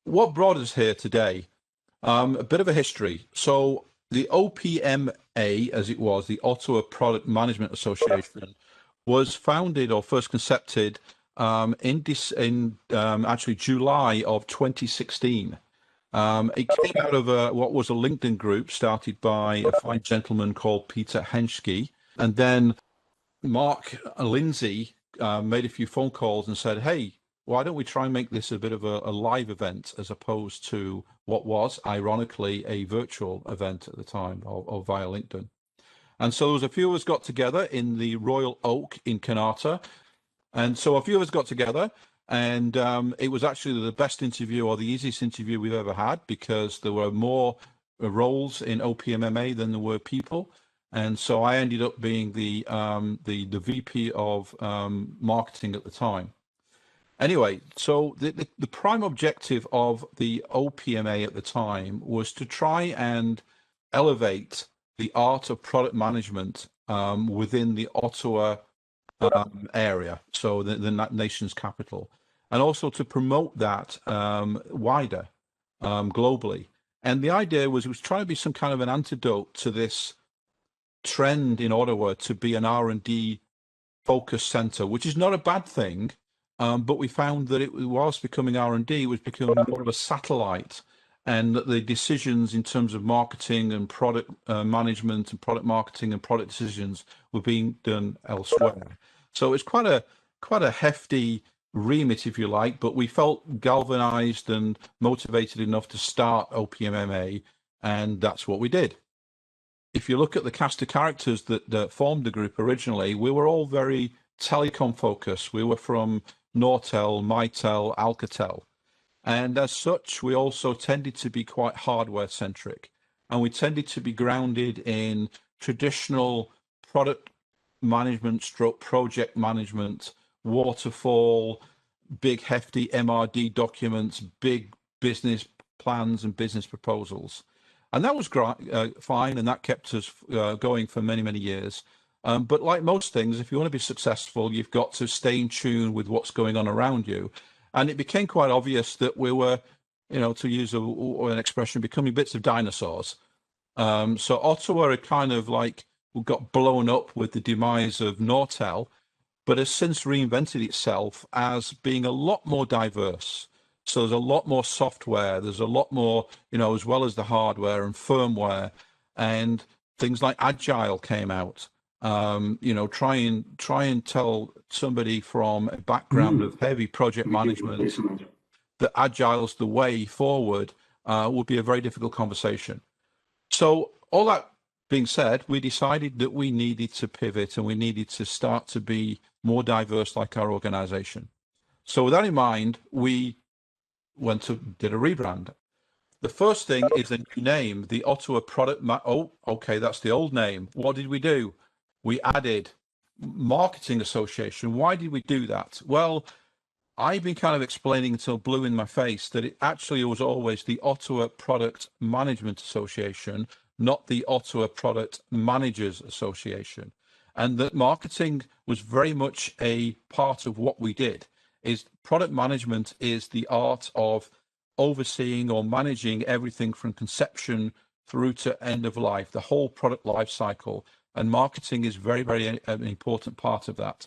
what brought us here today? A bit of a history. So the OPMA, as it was, the Ottawa Product Management Association, was founded or first concepted in actually July of 2016. It came out of what was a LinkedIn group started by a fine gentleman called Peter Henschke. And then Mark Lindsay made a few phone calls and said, hey, why don't we try and make this a bit of a live event as opposed to what was, ironically, a virtual event at the time or via LinkedIn. And so there was a few of us got together in the Royal Oak in Kanata. And so a few of us got together, and it was actually the best interview or the easiest interview we've ever had, because there were more roles in OPMMA than there were people. And so I ended up being the VP of marketing at the time. Anyway, so the prime objective of the OPMA at the time was to try and elevate the art of product management within the Ottawa area, so the nation's capital, and also to promote that wider globally. And the idea was it was trying to be some kind of an antidote to this trend in Ottawa to be an R&D focused center, which is not a bad thing. But we found that it was becoming R&D, was becoming more of a satellite, and that the decisions in terms of marketing and product management and product marketing and product decisions were being done elsewhere. So it's quite a hefty remit, if you like, but we felt galvanized and motivated enough to start OPMMA, and that's what we did. If you look at the cast of characters that formed the group originally, we were all very telecom focused. We were from Nortel, Mitel, Alcatel. And as such, we also tended to be quite hardware centric. And we tended to be grounded in traditional product management stroke project management, waterfall, big hefty MRD documents, big business plans and business proposals. And that was fine, and that kept us going for many, many years. But like most things, if you want to be successful, you've got to stay in tune with what's going on around you. And it became quite obvious that we were, to use an expression, becoming bits of dinosaurs. So Ottawa had kind of like got blown up with the demise of Nortel, but has since reinvented itself as being a lot more diverse. So there's a lot more software, there's a lot more, as well as the hardware and firmware, and things like Agile came out. Try and tell somebody from a background of heavy project management that Agile's the way forward would be a very difficult conversation. So all that being said, we decided that we needed to pivot and we needed to start to be more diverse like our organization. So with that in mind, we did a rebrand. The first thing is a new name, the Ottawa Product okay, that's the old name. What did we do? We added Marketing Association. Why did we do that? Well, I've been kind of explaining until blue in my face that it actually was always the Ottawa Product Management Association, not the Ottawa Product Managers Association. And that marketing was very much a part of what we did. Is product management is the art of overseeing or managing everything from conception through to end of life, the whole product life cycle. And marketing is very, very an important part of that.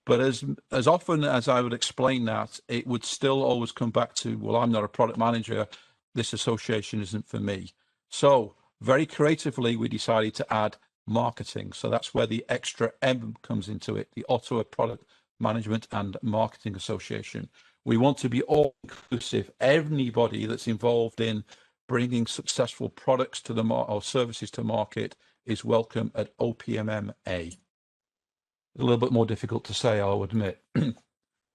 But as often as I would explain that, it would still always come back to, well, I'm not a product manager. This association isn't for me. So very creatively, we decided to add marketing. So that's where the extra M comes into it, the Ottawa Product Management and Marketing Association. We want to be all inclusive. Anybody that's involved in bringing successful products to the or services to market is welcome at OPMMA. A little bit more difficult to say, I'll admit.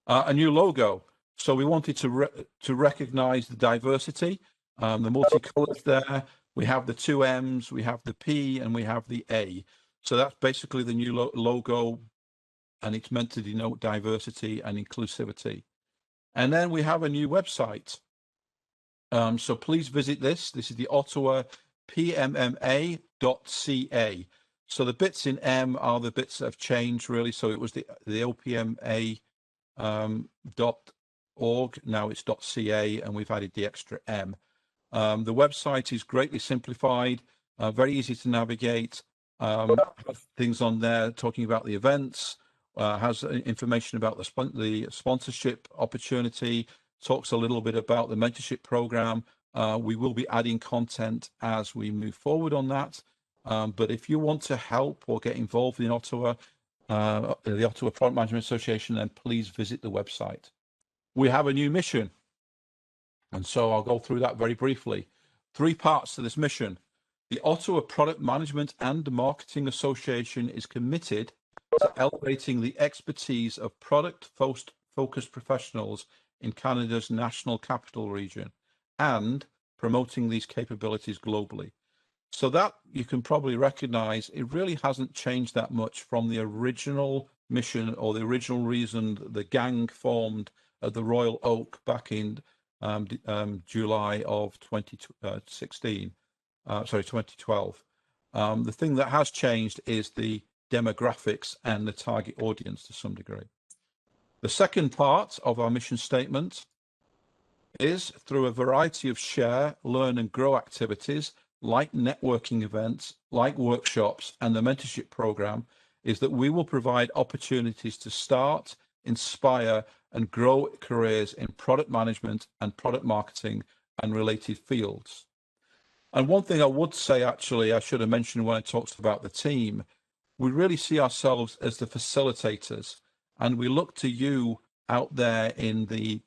A new logo. So we wanted to recognize the diversity, the multicolors there. We have the two M's, we have the P, and we have the A. So that's basically the new logo, and it's meant to denote diversity and inclusivity. And then we have a new website. So please visit this. This is the Ottawa PMMA.ca. So the bits in M are the bits that have changed really. So it was the OPMA .org. Now it's .ca, and we've added the extra M. The website is greatly simplified, very easy to navigate. Things on there talking about the events, has information about the sponsorship opportunity, talks a little bit about the mentorship program. We will be adding content as we move forward on that. But if you want to help or get involved in Ottawa, the Ottawa Product Management Association, then please visit the website. We have a new mission, and so I'll go through that very briefly. 3 parts to this mission. The Ottawa Product Management and Marketing Association is committed to elevating the expertise of product-focused professionals in Canada's National Capital Region and promoting these capabilities globally. So that you can probably recognize, it really hasn't changed that much from the original mission or the original reason the gang formed at the Royal Oak back in July of 2012. The thing that has changed is the demographics and the target audience to some degree. The second part of our mission statement is through a variety of share, learn and grow activities like networking events, like workshops and the mentorship program, is that we will provide opportunities to start, inspire and grow careers in product management and product marketing and related fields. And one thing I would say, actually, I should have mentioned when I talked about the team, we really see ourselves as the facilitators, and we look to you out there in the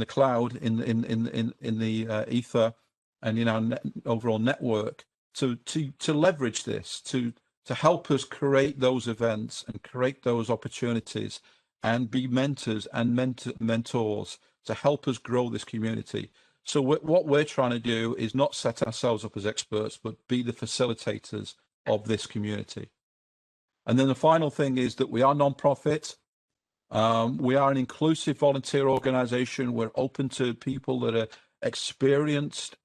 cloud, in the ether, and in our overall network to leverage this, to help us create those events and create those opportunities and be mentors and mentors to help us grow this community. So what we're trying to do is not set ourselves up as experts, but be the facilitators of this community. And then the final thing is that we are non-profit. We are an inclusive volunteer organization. We're open to people that are experienced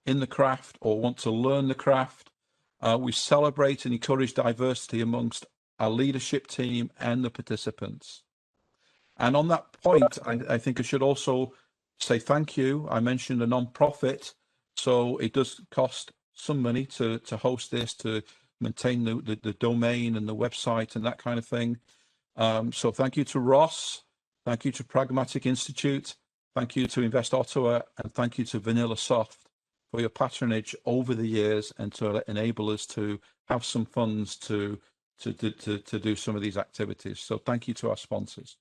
in the craft or want to learn the craft. We celebrate and encourage diversity amongst our leadership team and the participants. And on that point, I think I should also say thank you. I mentioned a non-profit, so it does cost some money to host this, to maintain the domain and the website and that kind of thing. So thank you to Ross, thank you to Pragmatic Institute, thank you to Invest Ottawa, and thank you to Vanilla Soft for your patronage over the years and to enable us to have some funds to do some of these activities. So thank you to our sponsors.